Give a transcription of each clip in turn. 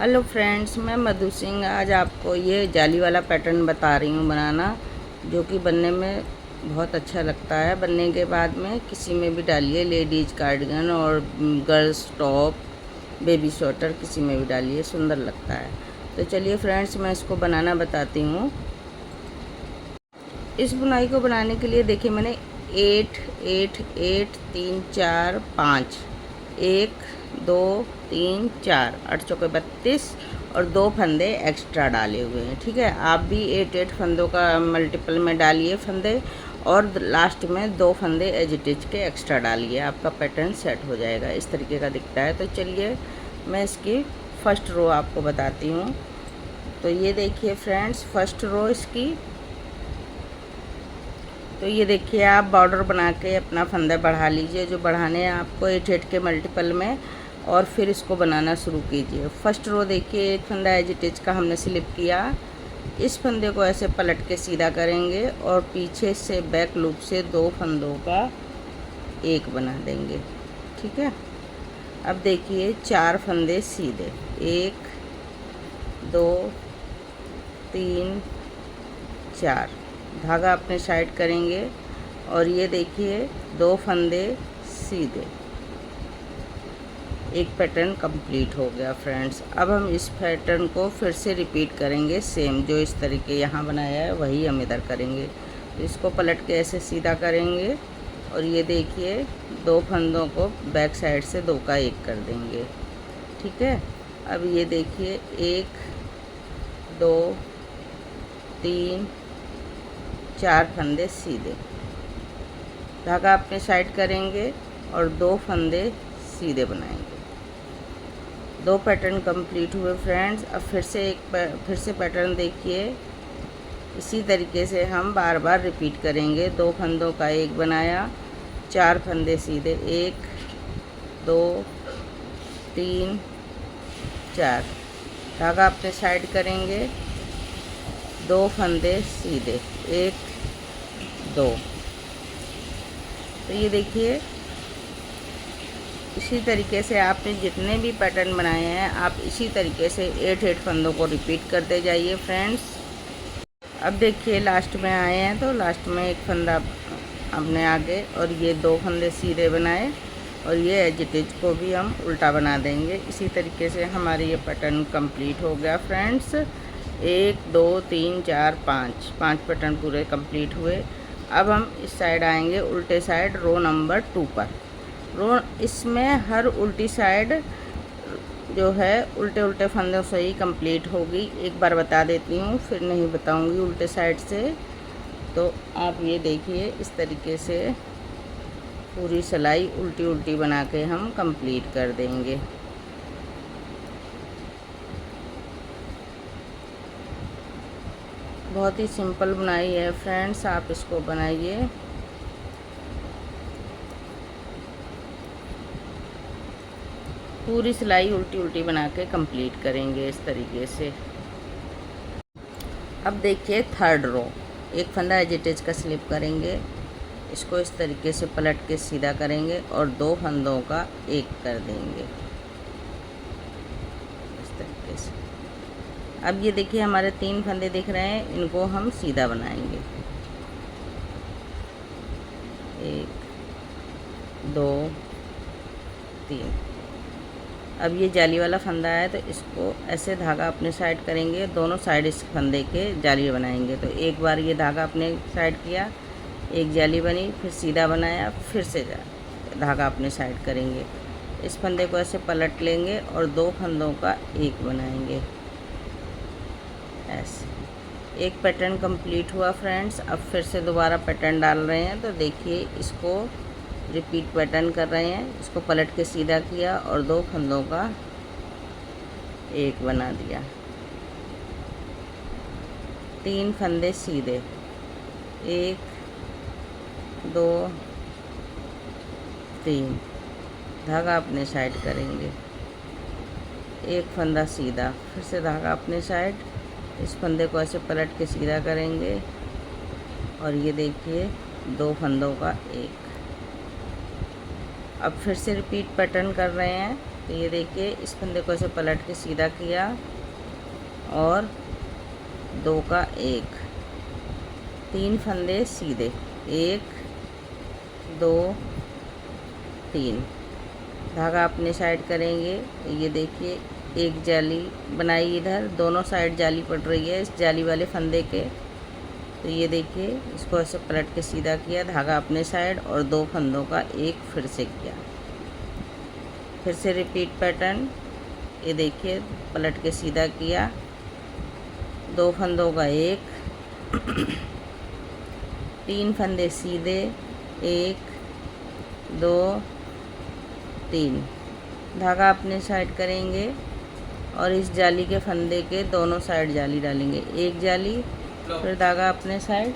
Hello friends, मैं मधु सिंह आज आपको ये जाली वाला पैटर्न बता रही हूँ बनाना, जो कि बनने में बहुत अच्छा लगता है। बनने के बाद में किसी में भी डालिए, लेडीज़ कार्डिगन और गर्ल्स टॉप, बेबी स्वेटर, किसी में भी डालिए, सुंदर लगता है। तो चलिए फ्रेंड्स, मैं इसको बनाना बताती हूँ। इस बुनाई को बनाने के लिए देखिए, मैंने 8 8 8 3 4 5 1 2 3 4 8 चौके 32 और 2 फंदे एक्स्ट्रा डाले हुए हैं। ठीक है, आप भी 8 फंदों का मल्टीपल में डालिए फंदे, और लास्ट में 2 फंदे एज इट इज के एक्स्ट्रा डालिए, आपका पैटर्न सेट हो जाएगा। इस तरीके का दिखता है। तो चलिए मैं इसकी फर्स्ट रो आपको बताती हूँ। तो ये देखिए फ्रेंड्स, फर्स्ट रो इसकी। तो ये देखिए, आप बॉर्डर बना के अपना फंदा बढ़ा लीजिए, जो बढ़ाने हैं आपको 8 के मल्टीपल में, और फिर इसको बनाना शुरू कीजिए। फर्स्ट रो देखिए, एक फंदा एज इट इज का हमने स्लिप किया। इस फंदे को ऐसे पलट के सीधा करेंगे और पीछे से बैक लूप से 2 फंदों का एक बना देंगे। ठीक है, अब देखिए 4 फंदे सीधे, 1 2 3 4, धागा अपने साइड करेंगे और ये देखिए 2 फंदे सीधे। एक पैटर्न कंप्लीट हो गया फ्रेंड्स। अब हम इस पैटर्न को फिर से रिपीट करेंगे, सेम जो इस तरीके यहाँ बनाया है वही हम इधर करेंगे। तो इसको पलट के ऐसे सीधा करेंगे और ये देखिए 2 फंदों को बैक साइड से 2 का 1 कर देंगे। ठीक है, अब ये देखिए 1 2 3 4 फंदे सीधे, धागा अपने साइड करेंगे और 2 फंदे सीधे बनाएंगे। 2 पैटर्न कंप्लीट हुए फ्रेंड्स। अब फिर से पैटर्न देखिए, इसी तरीके से हम बार बार रिपीट करेंगे। 2 फंदों का 1 बनाया, 4 फंदे सीधे, 1 2 3 4, धागा अपने साइड करेंगे, 2 फंदे सीधे, 1 2। तो ये देखिए, इसी तरीके से आपने जितने भी पैटर्न बनाए हैं, आप इसी तरीके से 8 फंदों को रिपीट करते जाइए फ्रेंड्स। अब देखिए लास्ट में आए हैं, तो लास्ट में एक फंदा हमने आगे और ये 2 फंदे सीधे बनाए, और ये एज इट इज को भी हम उल्टा बना देंगे। इसी तरीके से हमारी ये पैटर्न कंप्लीट हो गया फ्रेंड्स। 1 2 3 4 5 पैटर्न पूरे कंप्लीट हुए। अब हम इस साइड आएंगे, उल्टे साइड रो नंबर 2 पर। रो इसमें हर उल्टी साइड जो है उल्टे उल्टे फंदों से ही कंप्लीट होगी। एक बार बता देती हूँ, फिर नहीं बताऊँगी उल्टे साइड से। तो आप ये देखिए, इस तरीके से पूरी सिलाई उल्टी उल्टी बना के हम कंप्लीट कर देंगे। बहुत ही सिंपल बुनाई है फ्रेंड्स, आप इसको बनाइए। पूरी सिलाई उल्टी उल्टी बना के कंप्लीट करेंगे इस तरीके से। अब देखिए थर्ड रो, एक फंदा एज इट इज का स्लिप करेंगे, इसको इस तरीके से पलट के सीधा करेंगे और 2 फंदों का 1 कर देंगे इस तरीके से। अब ये देखिए हमारे 3 फंदे दिख रहे हैं, इनको हम सीधा बनाएंगे, 1 2 3। अब ये जाली वाला फंदा है, तो इसको ऐसे धागा अपने साइड करेंगे, दोनों साइड इस फंदे के जाली बनाएंगे। तो एक बार ये धागा अपने साइड किया, एक जाली बनी, फिर सीधा बनाया, फिर से धागा अपने साइड करेंगे, इस फंदे को ऐसे पलट लेंगे और 2 फंदों का 1 बनाएंगे ऐसे। एक पैटर्न कंप्लीट हुआ फ्रेंड्स। अब फिर से दोबारा पैटर्न डाल रहे हैं, तो देखिए इसको रिपीट पैटर्न कर रहे हैं। इसको पलट के सीधा किया और 2 फंदों का 1 बना दिया, 3 फंदे सीधे, 1 2 3, धागा अपने साइड करेंगे, 1 फंदा सीधा, फिर से धागा अपने साइड, इस फंदे को ऐसे पलट के सीधा करेंगे और ये देखिए 2 फंदों का 1। अब फिर से रिपीट पैटर्न कर रहे हैं। तो ये देखिए इस फंदे को ऐसे पलट के सीधा किया और 2 का 1, 3 फंदे सीधे, 1 2 3, धागा अपने साइड करेंगे। ये देखिए एक जाली बनाई, इधर दोनों साइड जाली पड़ रही है इस जाली वाले फंदे के। तो ये देखिए इसको ऐसे पलट के सीधा किया, धागा अपने साइड और 2 फंदों का 1 फिर से किया। फिर से रिपीट पैटर्न। ये देखिए पलट के सीधा किया, 2 फंदों का 1, 3 फंदे सीधे, 1 2 3, धागा अपने साइड करेंगे और इस जाली के फंदे के दोनों साइड जाली डालेंगे, एक जाली फिर धागा अपने साइड।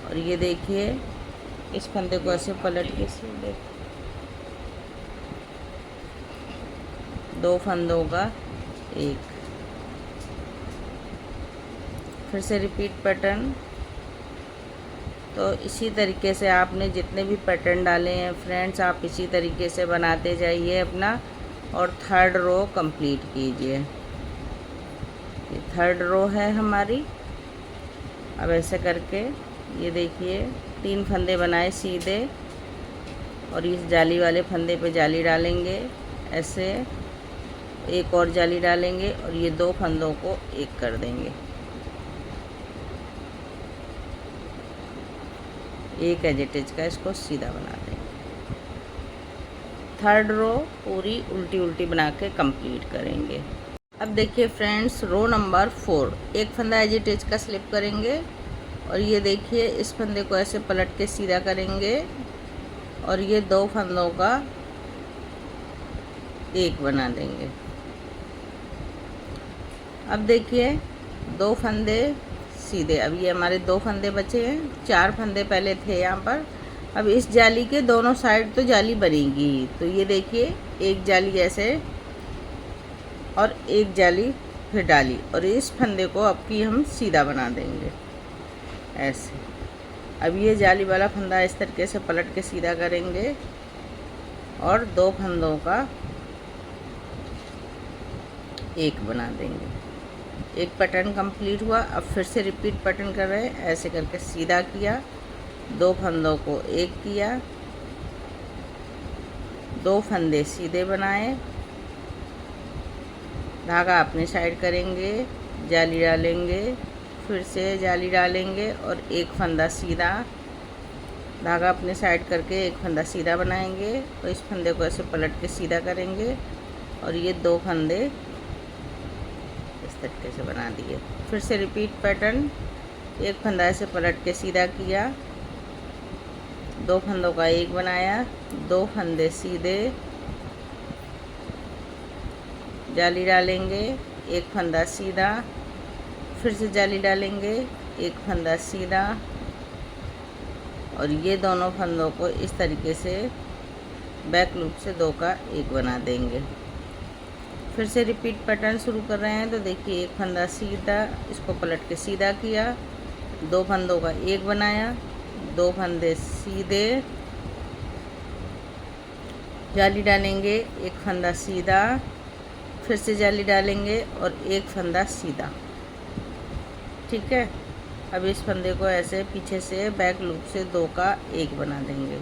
और ये देखिए इस फंदे को ऐसे पलट के सीधे, 2 फंदों का 1, फिर से रिपीट पैटर्न। तो इसी तरीके से आपने जितने भी पैटर्न डाले हैं फ्रेंड्स, आप इसी तरीके से बनाते जाइए अपना और 3rd रो कंप्लीट कीजिए। ये 3rd रो है हमारी। अब ऐसे करके ये देखिए 3 फंदे बनाए सीधे और इस जाली वाले फंदे पे जाली डालेंगे, ऐसे एक और जाली डालेंगे और ये 2 फंदों को 1 कर देंगे। एक एजिटेज का इसको सीधा बना देंगे। 3rd रो पूरी उल्टी उल्टी बना के कंप्लीट करेंगे। अब देखिए फ्रेंड्स रो नंबर 4, एक फंदा एजिटेज का स्लिप करेंगे और ये देखिए इस फंदे को ऐसे पलट के सीधा करेंगे और ये 2 फंदों का 1 बना देंगे। अब देखिए 2 फंदे सीधे, अब ये हमारे 2 फंदे बचे हैं, 4 फंदे पहले थे यहाँ पर। अब इस जाली के दोनों साइड तो जाली बनेगी, तो ये देखिए एक जाली ऐसे और एक जाली फिर डाली और इस फंदे को अब की हम सीधा बना देंगे ऐसे। अब ये जाली वाला फंदा इस तरीके से पलट के सीधा करेंगे और 2 फंदों का 1 बना देंगे। एक पैटर्न कंप्लीट हुआ। अब फिर से रिपीट पैटर्न कर रहे हैं, ऐसे करके सीधा किया, 2 फंदों को 1 किया, 2 फंदे सीधे बनाए, धागा अपने साइड करेंगे, जाली डालेंगे, फिर से जाली डालेंगे और 1 फंदा सीधा, धागा अपने साइड करके 1 फंदा सीधा बनाएंगे और इस फंदे को ऐसे पलट के सीधा करेंगे और ये 2 फंदे इस तरीके से बना दिए। फिर से रिपीट पैटर्न, 1 फंदा ऐसे पलट के सीधा किया, 2 फंदों का 1 बनाया, 2 फंदे सीधे, जाली डालेंगे, 1 फंदा सीधा, फिर से जाली डालेंगे, 1 फंदा सीधा और ये दोनों फंदों को इस तरीके से बैक लूप से 2 का 1 बना देंगे। फिर से रिपीट पैटर्न शुरू कर रहे हैं। तो देखिए 1 फंदा सीधा, इसको पलट के सीधा किया, 2 फंदों का 1 बनाया, 2 फंदे सीधे, जाली डालेंगे, 1 फंदा सीधा, फिर से जाली डालेंगे और 1 फंदा सीधा। ठीक है। अब इस फंदे को ऐसे पीछे से बैक लूप से 2 का 1 बना देंगे।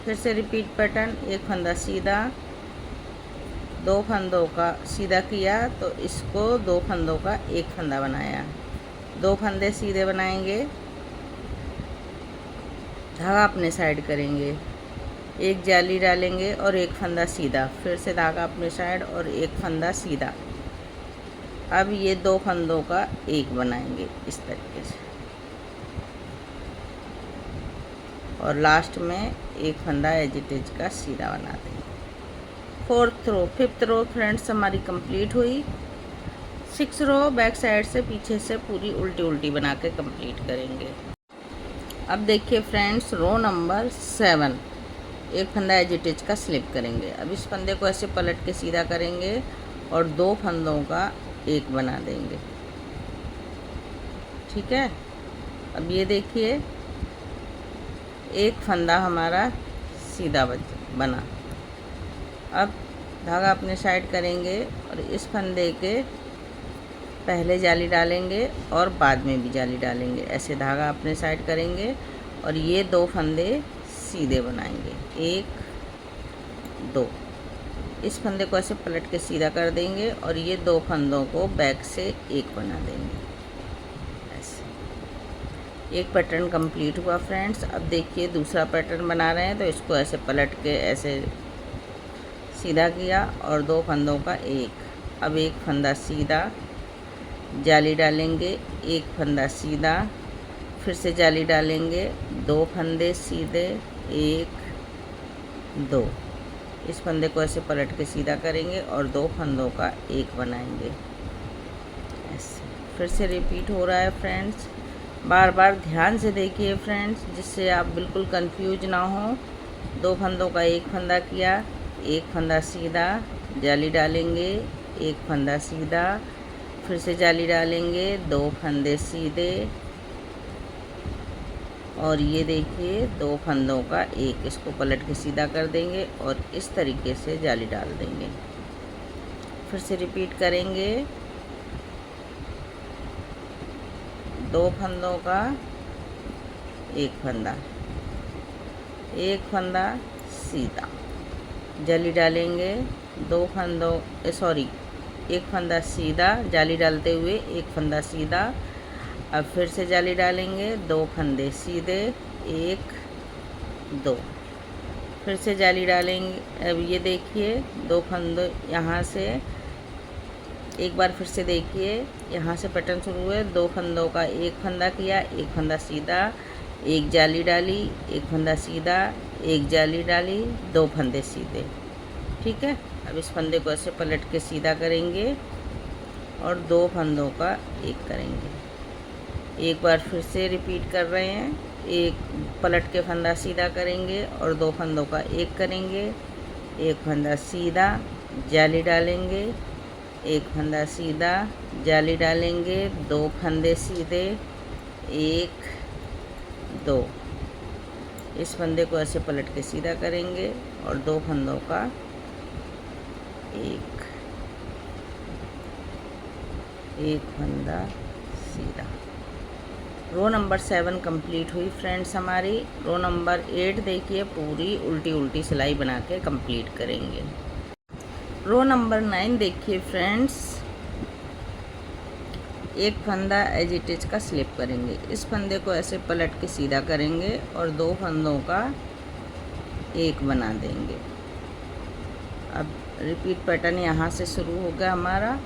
फिर से रिपीट पैटर्न, 1 फंदा सीधा, 2 फंदों का सीधा किया, तो इसको 2 फंदों का 1 फंदा बनाया, 2 फंदे सीधे बनाएंगे, धागा अपने साइड करेंगे, 1 जाली डालेंगे और 1 फंदा सीधा, फिर से धागा अपने साइड और 1 फंदा सीधा। अब ये 2 फंदों का 1 बनाएंगे इस तरीके से और लास्ट में 1 फंदा एजिटेज का सीधा बना देंगे। 4th रो, 5th रो फ्रेंड्स हमारी कंप्लीट हुई। 6 रो बैक साइड से पीछे से पूरी उल्टी उल्टी बना के कंप्लीट करेंगे। अब देखिए फ्रेंड्स रो नंबर 7, 1 फंदा एजिटेज का स्लिप करेंगे। अब इस फंदे को ऐसे पलट के सीधा करेंगे और 2 फंदों का 1 बना देंगे। ठीक है। अब ये देखिए 1 फंदा हमारा सीधा बना। अब धागा अपने साइड करेंगे और इस फंदे के पहले जाली डालेंगे और बाद में भी जाली डालेंगे। ऐसे धागा अपने साइड करेंगे और ये 2 फंदे सीधे बनाएंगे, 1 2। इस फंदे को ऐसे पलट के सीधा कर देंगे और ये 2 फंदों को बैक से एक बना देंगे। ऐसे एक पैटर्न कंप्लीट हुआ फ्रेंड्स। अब देखिए दूसरा पैटर्न बना रहे हैं, तो इसको ऐसे पलट के ऐसे सीधा किया और 2 फंदों का एक। अब एक फंदा सीधा, जाली डालेंगे, एक फंदा सीधा, फिर से जाली डालेंगे, 2 फंदे सीधे, 1 2। इस फंदे को ऐसे पलट के सीधा करेंगे और 2 फंदों का एक बनाएंगे। ऐसे फिर से रिपीट हो रहा है फ्रेंड्स। बार बार ध्यान से देखिए फ्रेंड्स, जिससे आप बिल्कुल कंफ्यूज ना हो। 2 फंदों का एक फंदा किया, एक फंदा सीधा, जाली डालेंगे, एक फंदा सीधा, फिर से जाली डालेंगे, 2 फंदे सीधे और ये देखिए 2 फंदों का एक। इसको पलट के सीधा कर देंगे और इस तरीके से जाली डाल देंगे। फिर से रिपीट करेंगे, 2 फंदों का एक फंदा, एक फंदा सीधा, जाली डालेंगे, 2 फंदों एक फंदा सीधा, जाली डालते हुए एक फंदा सीधा। अब फिर से जाली डालेंगे, 2 फंदे सीधे, 1 2। फिर से जाली डालेंगे। अब ये देखिए 2 फंदे यहाँ से, एक बार फिर से देखिए, यहाँ से पैटर्न शुरू हुए, 2 फंदों का एक फंदा किया, एक फंदा सीधा, एक जाली डाली, एक फंदा सीधा, एक जाली डाली, 2 फंदे सीधे। ठीक है। अब इस फंदे को ऐसे पलट के सीधा करेंगे और 2 फंदों का एक करेंगे। एक बार फिर से रिपीट कर रहे हैं, एक पलट के फंदा सीधा करेंगे और 2 फंदों का एक करेंगे, एक फंदा सीधा, जाली डालेंगे, एक फंदा सीधा, जाली डालेंगे, 2 फंदे सीधे, 1 2। इस फंदे को ऐसे पलट के सीधा करेंगे और 2 फंदों का एक फंदा सीधा। रो नंबर 7 कंप्लीट हुई फ्रेंड्स हमारी। रो नंबर 8 देखिए, पूरी उल्टी उल्टी सिलाई बना के कंप्लीट करेंगे। रो नंबर 9 देखिए फ्रेंड्स, एक फंदा एज इट इज का स्लिप करेंगे। इस फंदे को ऐसे पलट के सीधा करेंगे और 2 फंदों का एक बना देंगे। अब रिपीट पैटर्न यहाँ से शुरू हो गया हमारा।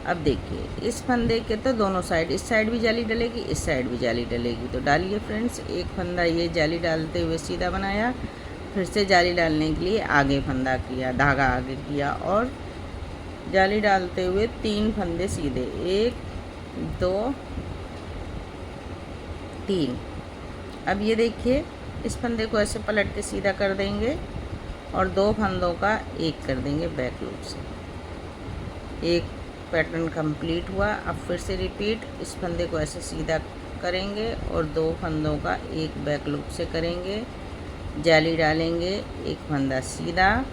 अब देखिए इस फंदे के तो दोनों साइड, इस साइड भी जाली डलेगी, इस साइड भी जाली डलेगी। तो डालिए फ्रेंड्स, एक फंदा ये जाली डालते हुए सीधा बनाया, फिर से जाली डालने के लिए आगे फंदा किया, धागा आगे किया और जाली डालते हुए 3 फंदे सीधे, 1 2 3। अब ये देखिए इस फंदे को ऐसे पलट के सीधा कर देंगे और 2 फंदों का एक कर देंगे बैक लूप से। एक पैटर्न कंप्लीट हुआ। अब फिर से रिपीट, इस फंदे को ऐसे सीधा करेंगे और 2 फंदों का एक बैक लूप से करेंगे, जाली डालेंगे, एक फंदा सीधा,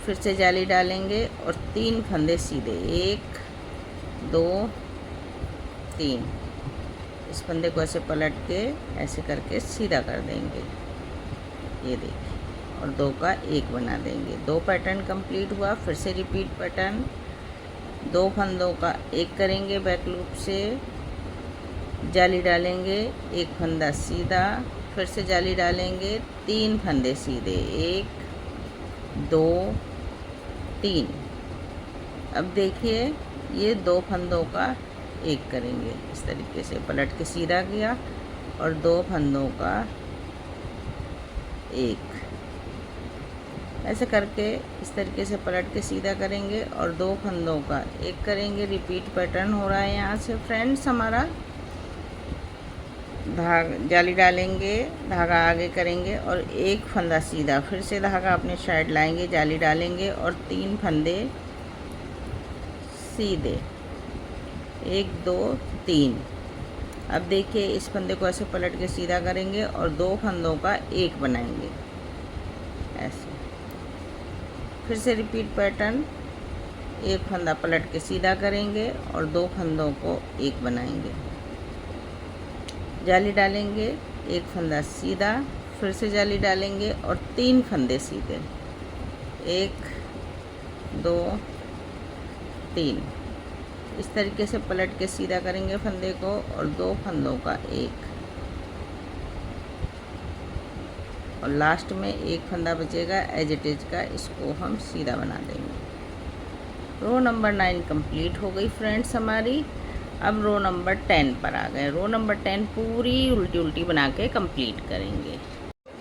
फिर से जाली डालेंगे और 3 फंदे सीधे, 1 2 3। इस फंदे को ऐसे पलट के ऐसे करके सीधा कर देंगे, ये देखिए, और 2 का एक बना देंगे। 2 पैटर्न कंप्लीट हुआ। फिर से रिपीट पैटर्न, 2 फंदों का एक करेंगे बैक लूप से, जाली डालेंगे, एक फंदा सीधा, फिर से जाली डालेंगे, 3 फंदे सीधे, 1 2 3। अब देखिए ये 2 फंदों का एक करेंगे, इस तरीके से पलट के सीधा किया और 2 फंदों का एक, ऐसे करके इस तरीके से पलट के सीधा करेंगे और 2 फंदों का एक करेंगे। रिपीट पैटर्न हो रहा है यहाँ से फ्रेंड्स हमारा। जाली डालेंगे, धागा आगे करेंगे और एक फंदा सीधा, फिर से धागा अपने साइड लाएंगे, जाली डालेंगे और 3 फंदे सीधे, 1 2 3। अब देखिए इस फंदे को ऐसे पलट के सीधा करेंगे और 2 फंदों का एक बनाएंगे। फिर से रिपीट पैटर्न, एक फंदा पलट के सीधा करेंगे और 2 फंदों को एक बनाएंगे, जाली डालेंगे, एक फंदा सीधा, फिर से जाली डालेंगे और 3 फंदे सीधे, 1 2 3। इस तरीके से पलट के सीधा करेंगे फंदे को और 2 फंदों का एक, और लास्ट में एक फंदा बचेगा एज इट इज का, इसको हम सीधा बना देंगे। रो नंबर 9 कंप्लीट हो गई फ्रेंड्स हमारी। अब रो नंबर 10 पर आ गए। रो नंबर 10 पूरी उल्टी उल्टी बना के कंप्लीट करेंगे।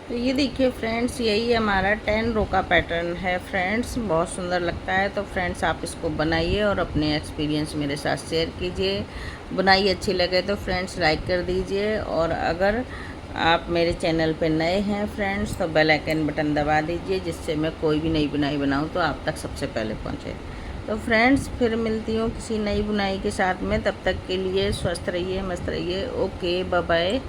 तो ये देखिए फ्रेंड्स, यही हमारा 10 रो का पैटर्न है फ्रेंड्स, बहुत सुंदर लगता है। तो फ्रेंड्स आप इसको बनाइए और अपने एक्सपीरियंस मेरे साथ शेयर कीजिए। बुनाई अच्छी लगे तो फ्रेंड्स लाइक कर दीजिए, और अगर आप मेरे चैनल पे नए हैं फ्रेंड्स तो बेल आइकन बटन दबा दीजिए, जिससे मैं कोई भी नई बुनाई बनाऊँ तो आप तक सबसे पहले पहुँचे। तो फ्रेंड्स फिर मिलती हूँ किसी नई बुनाई के साथ में, तब तक के लिए स्वस्थ रहिए, मस्त रहिए। Okay, bye bye.